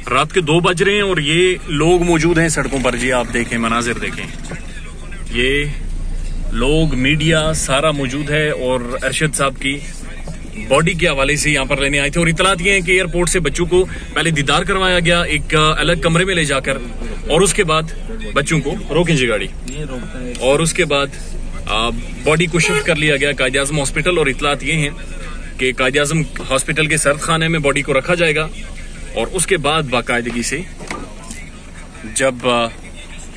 रात के 2 बज रहे हैं और ये लोग मौजूद हैं सड़कों पर। जी आप देखें, मनाजिर देखें, ये लोग, मीडिया सारा मौजूद है और अरशद साहब की बॉडी के हवाले से यहाँ पर लेने आए थे। और इतलात ये है कि एयरपोर्ट से बच्चों को पहले दीदार करवाया गया एक अलग कमरे में ले जाकर, और उसके बाद बच्चों को रोकें जी गाड़ी, और उसके बाद बॉडी को शिफ्ट कर लिया गया कायद आजम हॉस्पिटल। और इतलात ये हैं कि कायद आजम हॉस्पिटल के सर्द खाने में बॉडी को रखा जाएगा और उसके बाद बाकायदगी से जब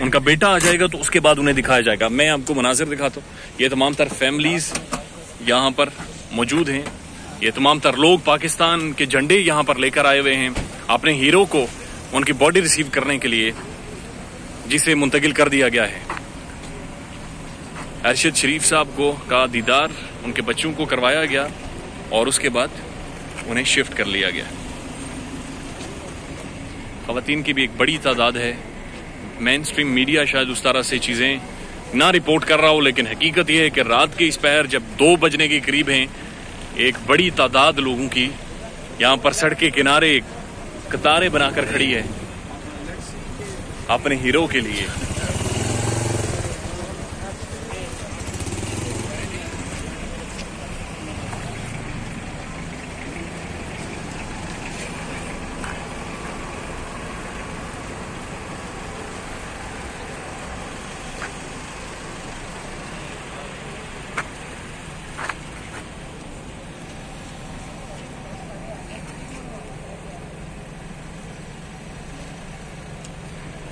उनका बेटा आ जाएगा तो उसके बाद उन्हें दिखाया जाएगा। मैं आपको मनाजिर दिखाता हूँ। ये तमाम तर फैमिलीज यहाँ पर मौजूद हैं, ये तमाम तर लोग पाकिस्तान के झंडे यहाँ पर लेकर आए हुए हैं अपने हीरो को उनकी बॉडी रिसीव करने के लिए, जिसे मुंतकिल कर दिया गया है। अरशद शरीफ साहब को का दीदार उनके बच्चों को करवाया गया और उसके बाद उन्हें शिफ्ट कर लिया गया। खवातीन की भी एक बड़ी तादाद है। मेन स्ट्रीम मीडिया शायद उस तरह से चीजें ना रिपोर्ट कर रहा हो, लेकिन हकीकत यह है कि रात के इस पहर जब 2 बजने के करीब हैं, एक बड़ी तादाद लोगों की यहाँ पर सड़क के किनारे कतारें बनाकर खड़ी है अपने हीरो के लिए।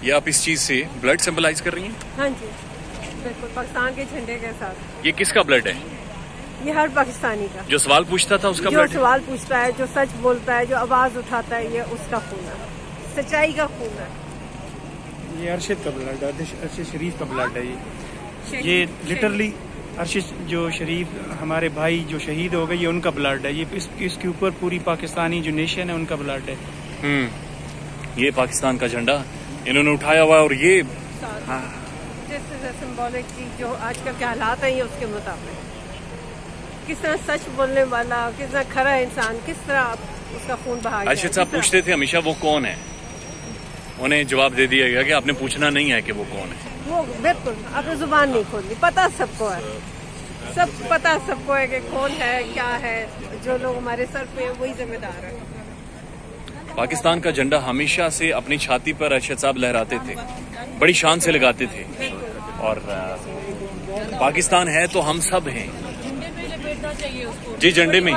ये आप इस चीज से ब्लड सिंबलाइज कर रही हैं? हाँ जी बिल्कुल, पाकिस्तान के झंडे के साथ। ये किसका ब्लड है? ये हर पाकिस्तानी का। जो सवाल पूछता था उसका जो ब्लड? सवाल पूछता है, जो सच बोलता है, जो आवाज उठाता है, ये उसका खून है, सच्चाई का खून है। ये अरशद का ब्लड है, अरशद शरीफ का ब्लड है। ये लिटरली अरशद जो शरीफ हमारे भाई जो शहीद हो गए, ये उनका ब्लड है। ये इसके ऊपर पूरी पाकिस्तानी जो नेशन है उनका ब्लड है। ये पाकिस्तान का झंडा इन्होंने उठाया हुआ है और ये सिंबॉलिक जो आजकल के हालात हैं, ये उसके मुताबिक किस तरह सच बोलने वाला, किस तरह खरा इंसान, किस तरह उसका खून बहा। अरशद साहब पूछते थे हमेशा वो कौन है, उन्हें जवाब दे दिया गया कि आपने पूछना नहीं है कि वो कौन है। वो बिल्कुल आपने जुबान नहीं खोली, पता सबको है, सब पता सबको है कि कौन है, क्या है। जो लोग हमारे सर पे वही जिम्मेदार है। पाकिस्तान का झंडा हमेशा से अपनी छाती पर अरशद साहब लहराते थे, बड़ी शान से लगाते थे। और पाकिस्तान है तो हम सब हैं। जी झंडे में,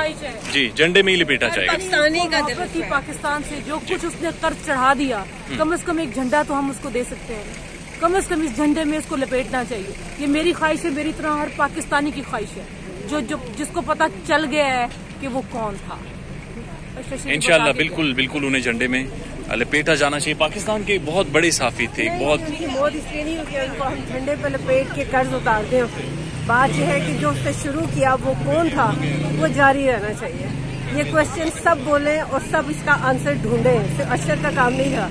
जी झंडे में ही लिपेटा चाहिए। पाकिस्तानी का दिल कि पाकिस्तान से जो कुछ उसने कर्ज चढ़ा दिया, कम से कम एक झंडा तो हम उसको दे सकते हैं। कम से कम इस झंडे में इसको लपेटना चाहिए। ये मेरी ख्वाहिश है, मेरी तरह हर पाकिस्तानी की ख्वाहिश है, जो जिसको पता चल गया है कि वो कौन था। इंशाल्लाह बिल्कुल बिल्कुल उन्हें झंडे में लपेटा जाना चाहिए। पाकिस्तान के बहुत बड़े साफी थे, बहुत मौत इसलिए नहीं होती उनको हम झंडे पे लपेट के कर्ज उतारते हैं। बात यह है कि जो उसने शुरू किया वो कौन था, वो जारी रहना चाहिए। ये क्वेश्चन सब बोले और सब इसका आंसर ढूंढे। सिर्फ अरशद का काम नहीं था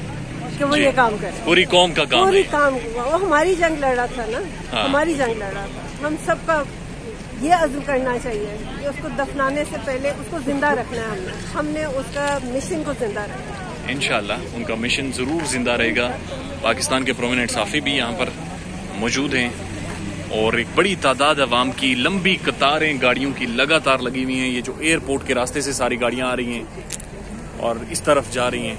कि वो ये काम करे, पूरी कौम का काम, पूरी काम वो हमारी जंग लड़ रहा था ना। हाँ। हमारी जंग लड़ रहा था। हम सबका ये अज़्म करना चाहिए कि उसको दफनाने से पहले उसको जिंदा रखना है। हमने उसका मिशन को जिंदा रखना है। इंशाल्लाह उनका मिशन जरूर जिंदा रहेगा। पाकिस्तान के प्रोमिनेंट साफी भी यहाँ पर मौजूद हैं और एक बड़ी तादाद अवाम की लंबी कतारें गाड़ियों की लगातार लगी हुई हैं। ये जो एयरपोर्ट के रास्ते से सारी गाड़ियाँ आ रही हैं और इस तरफ जा रही हैं।